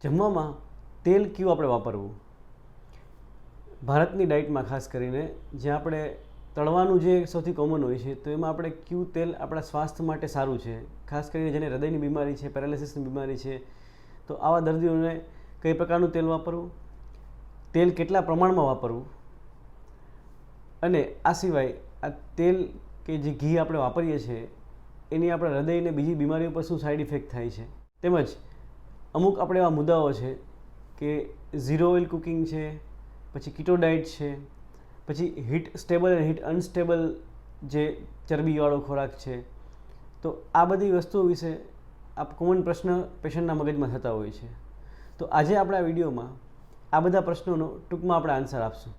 જમવામાં તેલ કયું આપણે વાપરવું? ભારતની ડાયટમાં ખાસ કરીને જ્યાં આપણે તળવાનું જે સૌથી કોમન હોય છે, તો એમાં આપણે કયું તેલ આપણા સ્વાસ્થ્ય માટે સારું છે, ખાસ કરીને જેને હૃદયની બીમારી છે, પેરાલિસિસની બીમારી છે, તો આવા દર્દીઓને કઈ પ્રકારનું તેલ વાપરવું, તેલ કેટલા પ્રમાણમાં વાપરવું, અને આ સિવાય આ તેલ કે જે ઘી આપણે વાપરીએ છીએ એની આપણા હૃદયને બીજી બીમારીઓ પર શું સાઈડ ઇફેક્ટ થાય છે, તેમજ અમુક આપણે એવા મુદ્દાઓ છે કે ઝીરો ઓઇલ કુકિંગ છે, પછી કીટો ડાયટ છે, પછી હીટ સ્ટેબલ અને હીટ અનસ્ટેબલ જે ચરબીવાળો ખોરાક છે, તો આ બધી વસ્તુઓ વિશે આ કોમન પ્રશ્ન પેશન્ટના મગજમાં થતા હોય છે. તો આજે આપણે આ વિડીયોમાં આ બધા પ્રશ્નોનો ટૂંકમાં આપણે આન્સર આપશું.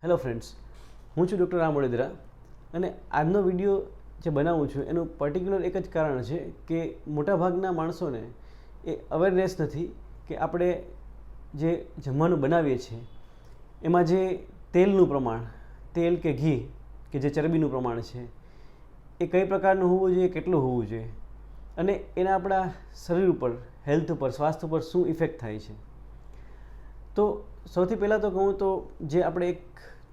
હેલો ફ્રેન્ડ્સ, હું છું ડૉક્ટર રામ વડોદરા અને આજનો વિડીયો જે બનાવું છું એનું પર્ટિક્યુલર એક જ કારણ છે કે મોટાભાગના માણસોને એ અવેરનેસ નથી કે આપણે જે જમવાનું બનાવીએ છીએ એમાં જે તેલનું પ્રમાણ, તેલ કે ઘી કે જે ચરબીનું પ્રમાણ છે એ કઈ પ્રકારનું હોવું જોઈએ, કેટલું હોવું જોઈએ, અને એના આપણા શરીર ઉપર, હેલ્થ ઉપર, સ્વાસ્થ્ય ઉપર શું ઇફેક્ટ થાય છે. તો સૌથી પહેલાં તો કહું તો જે આપણે એક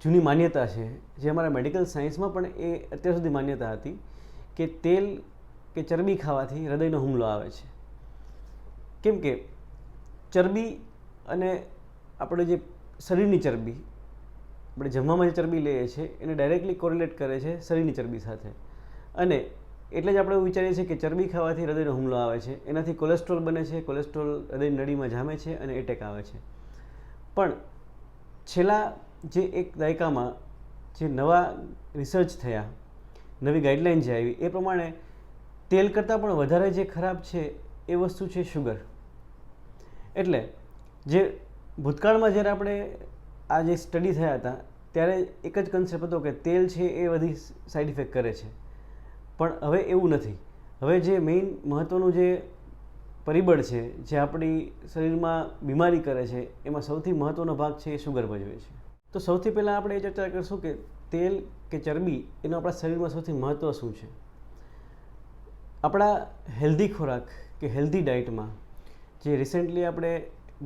જૂની માન્યતા છે, જે અમારા મેડિકલ સાયન્સમાં પણ એ અત્યાર સુધી માન્યતા હતી કે તેલ કે ચરબી ખાવાથી હૃદયનો હુમલો આવે છે. કેમ કે ચરબી અને આપણે જે શરીરની ચરબી, આપણે જમવામાં જે ચરબી લઈએ છીએ એને ડાયરેક્ટલી કોરિલેટ કરે છે શરીરની ચરબી સાથે, અને એટલે જ આપણે એવું વિચારીએ છીએ કે ચરબી ખાવાથી હૃદયનો હુમલો આવે છે, એનાથી કોલેસ્ટ્રોલ બને છે, કોલેસ્ટ્રોલ હૃદય નળીમાં જામે છે અને એટેક આવે છે. પણ છેલ્લા જે એક દાયકામાં જે નવા રિસર્ચ થયા, નવી ગાઈડલાઇન જે આવી, એ પ્રમાણે તેલ કરતાં પણ વધારે જે ખરાબ છે એ વસ્તુ છે શુગર. એટલે જે ભૂતકાળમાં જ્યારે આપણે આ જે સ્ટડી થયા હતા ત્યારે એક જ કન્સેપ્ટ હતો કે તેલ છે એ બધી સાઈડ ઇફેક્ટ કરે છે, પણ હવે એવું નથી. હવે જે મેઇન મહત્ત્વનું જે પરિબળ છે, જે આપણી શરીરમાં બીમારી કરે છે, એમાં સૌથી મહત્ત્વનો ભાગ છે એ શુગર ભજવે છે. તો સૌથી પહેલાં આપણે એ ચર્ચા કરીશું કે તેલ કે ચરબી એનું આપણા શરીરમાં સૌથી મહત્ત્વ શું છે. આપણા હેલ્ધી ખોરાક કે હેલ્ધી ડાયટમાં જે રિસેન્ટલી આપણે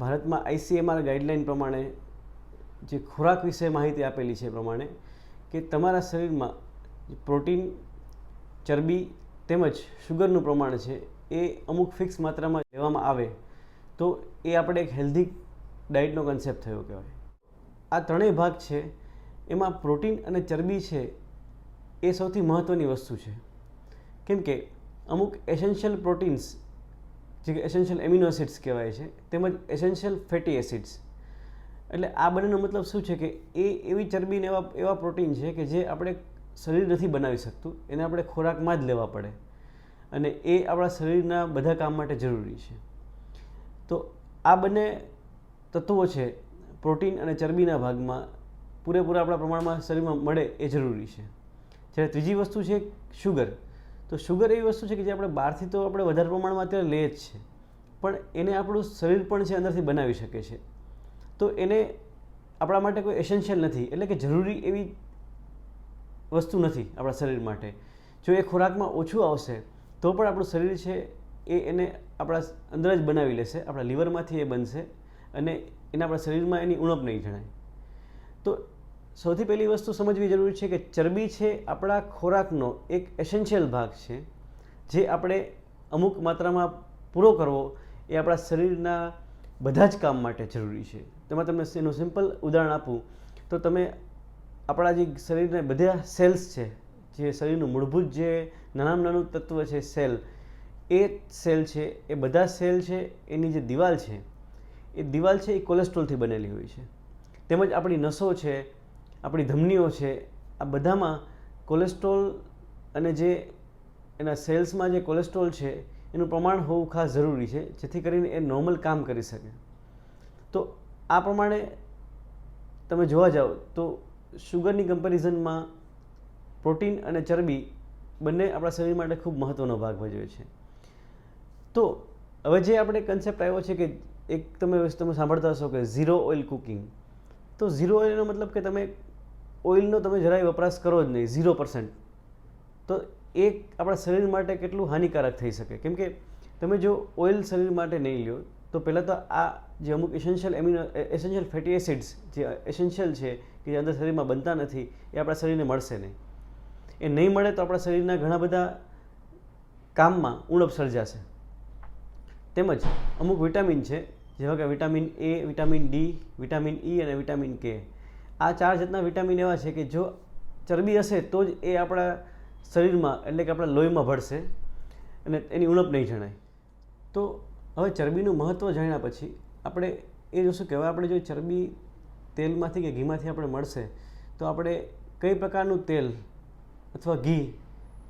ભારતમાં ICMR ગાઈડલાઇન પ્રમાણે જે ખોરાક વિશે માહિતી આપેલી છે એ પ્રમાણે કે તમારા શરીરમાં પ્રોટીન, ચરબી તેમજ શુગરનું પ્રમાણ છે એ અમુક ફિક્સ માત્રામાં લેવામાં આવે તો એ આપણે એક હેલ્ધી ડાયટનો કન્સેપ્ટ થયો કહેવાય. આ ત્રણેય ભાગ છે એમાં પ્રોટીન અને ચરબી છે એ સૌથી મહત્ત્વની વસ્તુ છે. કેમ કે અમુક એસેન્શિયલ પ્રોટીન્સ, જે એસેન્શિયલ એમિનો એસિડ્સ કહેવાય છે, તેમજ એસેન્શિયલ ફેટી એસિડ્સ, એટલે આ બંનેનો મતલબ શું છે કે એ એવી ચરબીને એવા પ્રોટીન છે કે જે આપણે શરીર નથી બનાવી શકતું, એને આપણે ખોરાકમાં જ લેવા પડે, અને એ આપણા શરીરના બધા કામ માટે જરૂરી છે. તો આ બંને તત્વો છે પ્રોટીન અને ચરબીના ભાગમાં પૂરેપૂરા આપણા પ્રમાણમાં શરીરમાં મળે એ જરૂરી છે. જ્યારે ત્રીજી વસ્તુ છે શુગર. તો શુગર એવી વસ્તુ છે કે જે આપણે બહારથી તો આપણે વધારે પ્રમાણમાં અત્યારે લઈએ જ છે, પણ એને આપણું શરીર પણ છે અંદરથી બનાવી શકે છે. તો એને આપણા માટે કોઈ એસેન્શિયલ નથી, એટલે કે જરૂરી એવી વસ્તુ નથી આપણા શરીર માટે. જો એ ખોરાકમાં ઓછું આવશે તો પણ આપણું શરીર છે એને આપણા અંદર જ બનાવી લેશે, આપણા લીવરમાંથી એ બનશે અને એને આપણા શરીરમાં એની ઉણપ નહીં જણાય. તો સૌથી પહેલી વસ્તુ સમજવી જરૂરી છે કે ચરબી છે આપણા ખોરાકનો એક એસેન્શિયલ ભાગ છે, જે આપણે અમુક માત્રામાં પૂરો કરવો એ આપણા શરીરના બધા જ કામ માટે જરૂરી છે. તેમાં તમને એનું સિમ્પલ ઉદાહરણ આપું તો તમે આપણા જે શરીરના બધા સેલ્સ છે, જે શરીરનું મૂળભૂત જે નાનામાં નાનું તત્વ છે સેલ, એ સેલ છે એ બધા સેલ છે એની જે દિવાલ છે એ કોલેસ્ટ્રોલથી બનેલી હોય છે. તેમજ આપણી નસો છે, આપણી ધમનીઓ છે, આ બધામાં કોલેસ્ટ્રોલ અને જે એના સેલ્સમાં જે કોલેસ્ટ્રોલ છે એનું પ્રમાણ હોવું ખાસ જરૂરી છે, જેથી કરીને એ નોર્મલ કામ કરી શકે. તો આ પ્રમાણે તમે જોવા જાઓ તો શુગરની કમ્પેરિઝનમાં પ્રોટીન અને ચરબી બંને આપણા શરીર માટે ખૂબ મહત્ત્વનો ભાગ ભજવે છે. તો હવે જે આપણે કન્સેપ્ટ આવ્યો છે કે એક તમે સાંભળતા હશો કે ઝીરો ઓઇલ કુકિંગ. તો ઝીરો ઓઇલનો મતલબ કે તમે ઓઇલનો તમે જરાય વપરાશ કરો જ નહીં, 0%. તો એ આપણા શરીર માટે કેટલું હાનિકારક થઈ શકે. કેમ કે તમે જો ઓઇલ શરીર માટે નહીં લ્યો તો પહેલાં તો આ જે અમુક એસેન્શિયલ ફેટી એસિડ્સ જે એસેન્શિયલ છે કે જે અંદર શરીરમાં બનતા નથી એ આપણા શરીરને મળશે નહીં. એ નહીં મળે તો આપણા શરીરના ઘણા બધા કામમાં ઉણપ સર્જાશે. તેમજ અમુક વિટામિન છે જેવા કે vitamin A, vitamin D, vitamin E અને વિટામિન કે. આ 4 જાતના વિટામિન એવા છે કે જો ચરબી હશે તો જ એ આપણા શરીરમાં એટલે કે આપણા લોહીમાં ભળશે અને એની ઉણપ નહીં જણાય. તો હવે ચરબીનું મહત્ત્વ જાણ્યા પછી આપણે એ જોશું કે હવે આપણે જો ચરબી તેલમાંથી કે ઘીમાંથી આપણે મળશે તો આપણે કઈ પ્રકારનું તેલ અથવા ઘી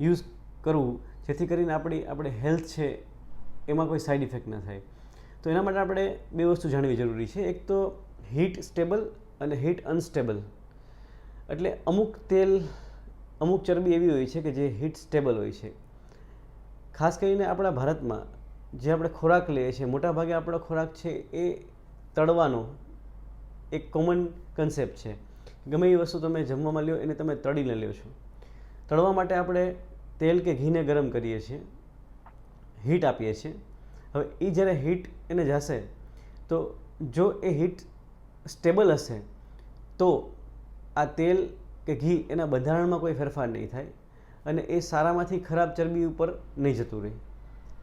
યુઝ કરવું જેથી કરીને આપણે હેલ્થ છે એમાં કોઈ સાઈડ ઇફેક્ટ ન થાય. તો એના માટે આપણે 2 વસ્તુ જાણવી જરૂરી છે. એક તો હીટ સ્ટેબલ અને હીટ અનસ્ટેબલ. એટલે અમુક તેલ, અમુક ચરબી એવી હોય છે કે જે હીટ સ્ટેબલ હોય છે. ખાસ કરીને આપણા ભારતમાં જે આપણે ખોરાક લઈએ છીએ મોટાભાગે આપણો ખોરાક છે એ તળવાનો એક કોમન કન્સેપ્ટ છે. ગમે એ વસ્તુ તમે જમવામાં લ્યો એને તમે તળીને લ્યો છો. તળવા માટે આપણે તેલ કે ઘીને ગરમ કરીએ છીએ, હીટ આપીએ છીએ. હવે એ જ્યારે હીટ એને જશે તો જો એ હીટ સ્ટેબલ હશે તો આ તેલ કે ઘી એના બંધારણમાં કોઈ ફેરફાર નહીં થાય અને એ સારામાંથી ખરાબ ચરબી ઉપર નહીં જતું રહે.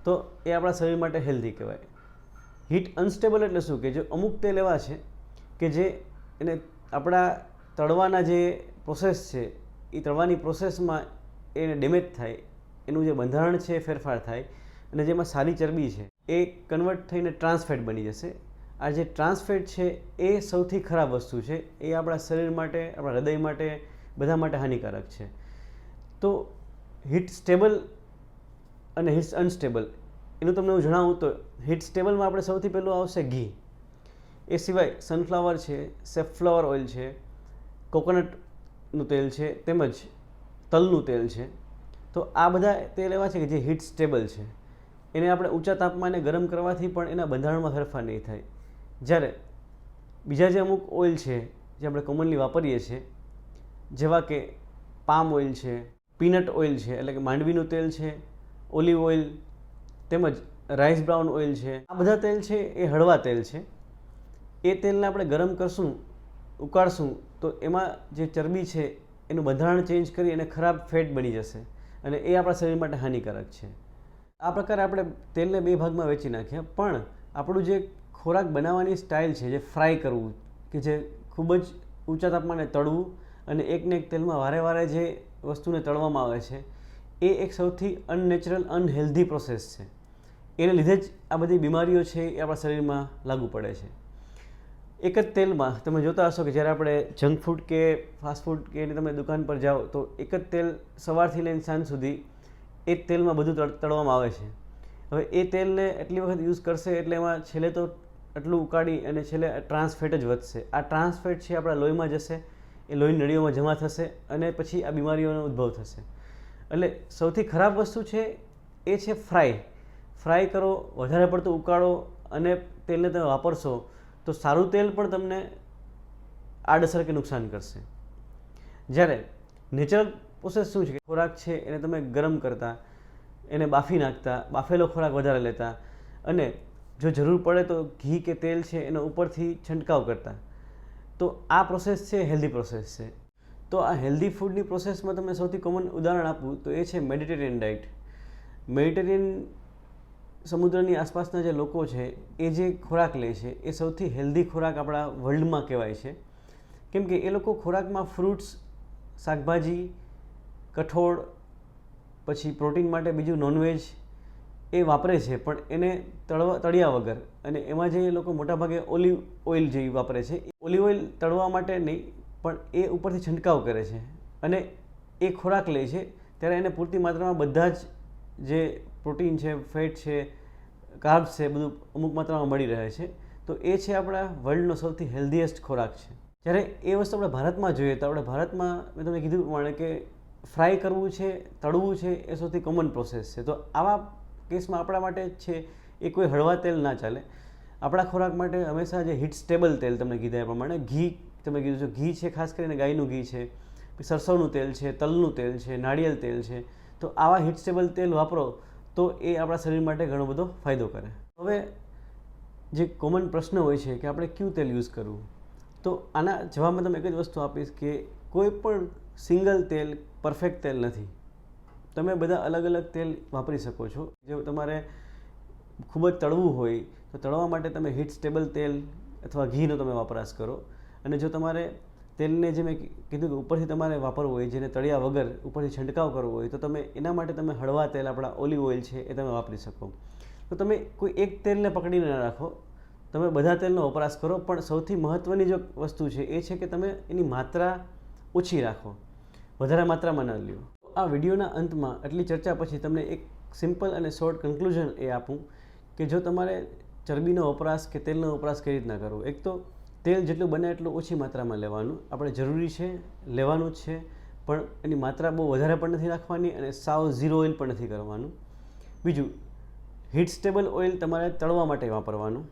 તો એ આપણા શરીર માટે હેલ્ધી કહેવાય. હીટ અનસ્ટેબલ એટલે શું કે જો અમુક તેલ એવા છે કે જે એને આપણા તળવાના જે પ્રોસેસ છે એ તળવાની પ્રોસેસમાં એને ડેમેજ થાય, એનું જે બંધારણ છે એ ફેરફાર થાય અને જેમાં સારી ચરબી છે એ કન્વર્ટ થઈને ટ્રાન્સફેટ બની જશે. આ જે ટ્રાન્સફેટ છે એ સૌથી ખરાબ વસ્તુ છે. એ આપણા શરીર માટે, આપણા હૃદય માટે, બધા માટે હાનિકારક છે. તો હીટ સ્ટેબલ અને હીટ અનસ્ટેબલ એનું તમને હું જણાવું તો હીટ સ્ટેબલમાં આપણે સૌથી પહેલું આવશે ઘી. એ સિવાય સનફ્લાવર છે, સેફ્લાવર ઓઇલ છે, કોકોનટનું તેલ છે તેમજ તલનું તેલ છે. તો આ બધા તેલ એવા છે કે જે હીટ સ્ટેબલ છે. એને આપણે ઊંચા તાપમાને ગરમ કરવાથી પણ એના બંધારણમાં ફેરફાર નહીં થાય. જ્યારે બીજા જે અમુક ઓઇલ છે જે આપણે કોમનલી વાપરીએ છીએ જેવા કે પામ ઓઇલ છે, પીનટ ઓઇલ છે એટલે કે માંડવીનું તેલ છે, ઓલિવ ઓઇલ તેમજ રાઈસ બ્રાઉન ઓઇલ છે. આ બધા તેલ છે એ હળવા તેલ છે. એ તેલને આપણે ગરમ કરશું, ઉકાળશું તો એમાં જે ચરબી છે એનું બંધારણ ચેન્જ કરી અને ખરાબ ફેટ બની જશે અને એ આપણા શરીર માટે હાનિકારક છે. આ પ્રકારે આપણે તેલને 2 ભાગમાં વહેંચી નાખ્યા. પણ આપણું જે ખોરાક બનાવવાની સ્ટાઇલ છે, જે ફ્રાય કરવું કે જે ખૂબ જ ઊંચા તાપમાને તળવું અને એકને એક તેલમાં વારે વારે જે વસ્તુને તળવામાં આવે છે એ એક સૌથી અનનેચરલ, અનહેલ્ધી પ્રોસેસ છે. એને લીધે જ આ બધી બીમારીઓ છે એ આપણા શરીરમાં લાગુ પડે છે. એક જ તેલમાં તમે જોતા હશો કે જ્યારે આપણે જંક ફૂડ કે ફાસ્ટ ફૂડ કે એની તમે દુકાન પર જાઓ તો એક જ તેલ સવારથી લઈને સાંજ સુધી એ જ તેલમાં બધું તળવામાં આવે છે. હવે એ તેલને એટલી વખત યુઝ કરશે એટલે એમાં છેલ્લે તો એટલું ઉકાળી અને છેલ્લે ટ્રાન્સફેટ જ વધશે. આ ટ્રાન્સફેટ છે આપણા લોહીમાં જશે, એ લોહીની નળીઓમાં જમા થશે અને પછી આ બીમારીઓનો ઉદ્ભવ થશે. એટલે સૌથી ખરાબ વસ્તુ છે એ છે ફ્રાય. ફ્રાય કરો, વધારે પડતું ઉકાળો અને તેલને તમે વાપરશો તો સારું તેલ પણ તમને આડઅસર કે નુકસાન કરશે. જ્યારે નેચરલ પ્રોસેસ શું છે કે ખોરાક છે એને તમે ગરમ કરતા, એને બાફી નાખતા, બાફેલો ખોરાક વધારે લેતા અને જો જરૂર પડે તો ઘી કે તેલ છે એનો ઉપરથી છંટકાવ કરતા. તો આ પ્રોસેસ છે હેલ્ધી પ્રોસેસ છે. તો આ હેલ્ધી ફૂડની પ્રોસેસમાં તમને સૌથી કોમન ઉદાહરણ આપું તો એ છે મેડિટેરિયન ડાયટ. મેડિટેરિયન સમુદ્રની આસપાસના જે લોકો છે એ જે ખોરાક લે છે એ સૌથી હેલ્ધી ખોરાક આપણા વર્લ્ડમાં કહેવાય છે. કેમ કે એ લોકો ખોરાકમાં ફ્રૂટ્સ, શાકભાજી, કઠોળ, પછી પ્રોટીન માટે બીજું નોનવેજ એ વાપરે છે પણ એને તળ્યા વગર. અને એમાં જે લોકો મોટાભાગે ઓલિવ ઓઇલ જેવી વાપરે છે, ઓલિવ ઓઇલ તળવા માટે નહીં પણ એ ઉપરથી છંટકાવ કરે છે અને એ ખોરાક લે છે ત્યારે એને પૂરતી માત્રામાં બધા જ જે પ્રોટીન છે, ફેટ છે, કાર્બ્સ છે બધું અમુક માત્રામાં મળી રહે છે. તો એ છે આપણા વર્લ્ડનો સૌથી હેલ્ધીએસ્ટ ખોરાક છે. જ્યારે એ વસ્તુ આપણે ભારતમાં જોઈએ તો આપણે ભારતમાં મેં તમને કીધું પ્રમાણે કે ફ્રાય કરવું છે, તળવું છે એ સૌથી કોમન પ્રોસેસ છે. તો આવા કેસમાં આપણા માટે છે એ કોઈ હળવા તેલ ના ચાલે. આપણા ખોરાક માટે હંમેશા જે હીટ સ્ટેબલ તેલ તમને કીધા એ પ્રમાણે ઘી, તમે કીધું છે ઘી છે, ખાસ કરીને ગાયનું ઘી છે, સરસવનું તેલ છે, તલનું તેલ છે, નાળિયેર તેલ છે, તો આવા હીટ સ્ટેબલ તેલ વાપરો તો એ આપણા શરીર માટે ઘણો બધો ફાયદો કરે. હવે જે કોમન પ્રશ્ન હોય છે કે આપણે કયું તેલ યુઝ કરવું, તો આના જવાબમાં તમે એક જ વસ્તુ આપીશ કે કોઈ પણ સિંગલ તેલ પરફેક્ટ તેલ નથી. તમે બધા અલગ અલગ તેલ વાપરી શકો છો. જો તમારે ખૂબ જ તળવું હોય તો તળવા માટે તમે હીટ સ્ટેબલ તેલ અથવા ઘીનો તમે વપરાશ કરો. અને જો તમારે તેલને જે મેં કીધું કે ઉપરથી તમારે વાપરવું હોય, જેને તળ્યા વગર ઉપરથી છંટકાવ કરવો હોય, તો તમે એના માટે તમે હળવા તેલ આપણા ઓલિવ ઓઇલ છે એ તમે વાપરી શકો. તો તમે કોઈ એક તેલને પકડીને ન રાખો, તમે બધા તેલનો વપરાશ કરો, પણ સૌથી મહત્ત્વની જો વસ્તુ છે એ છે કે તમે એની માત્રા ઓછી રાખો, વધારે માત્રામાં ન લ્યો. આ વિડીયોના અંતમાં આટલી ચર્ચા પછી તમને એક સિમ્પલ અને શોર્ટ કન્ક્લુઝન એ આપું કે જો તમારે ચરબીનો વપરાશ કે તેલનો વપરાશ કઈ રીતના કરવો, એક તો તેલ જેટલું બને એટલું ઓછી માત્રામાં લેવાનું, આપણે જરૂરી છે લેવાનું જ છે, પણ એની માત્રા બહુ વધારે પણ નથી રાખવાની અને સાવ ઝીરો ઓઇલ પણ નથી કરવાનું. બીજું, હીટ સ્ટેબલ ઓઇલ તમારે તળવા માટે વાપરવાનું.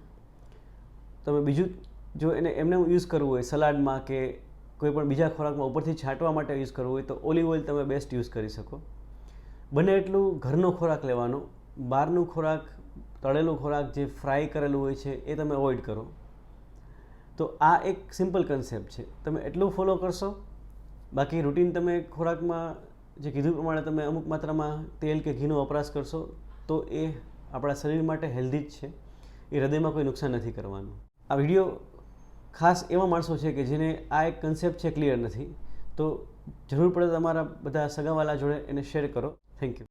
તમે બીજું જો એને એમને યુઝ કરવું હોય સલાડમાં કે કોઈ પણ બીજા ખોરાકમાં ઉપરથી છાંટવા માટે યુઝ કરવું હોય તો ઓલિવ ઓઇલ તમે બેસ્ટ યુઝ કરી શકો. બને એટલું ઘરનો ખોરાક લેવાનો, બહારનું ખોરાક, તળેલું ખોરાક જે ફ્રાય કરેલું હોય છે એ તમે અવોઇડ કરો. તો આ એક સિમ્પલ કન્સેપ્ટ છે, તમે એટલું ફોલો કરશો. બાકી રૂટીન તમે ખોરાકમાં જે કીધું પ્રમાણે તમે અમુક માત્રામાં તેલ કે ઘીનો વપરાશ કરશો તો એ આપણા શરીર માટે હેલ્ધી જ છે, એ હૃદયમાં કોઈ નુકસાન નથી કરવાનું. આ વિડીયો ખાસ એવા માણસો છે કે જેને આ એક કન્સેપ્ટ છે ક્લિયર નથી, તો જરૂર પડે તમારા બધા સગાવાલા જોડે એને શેર કરો. Thank you.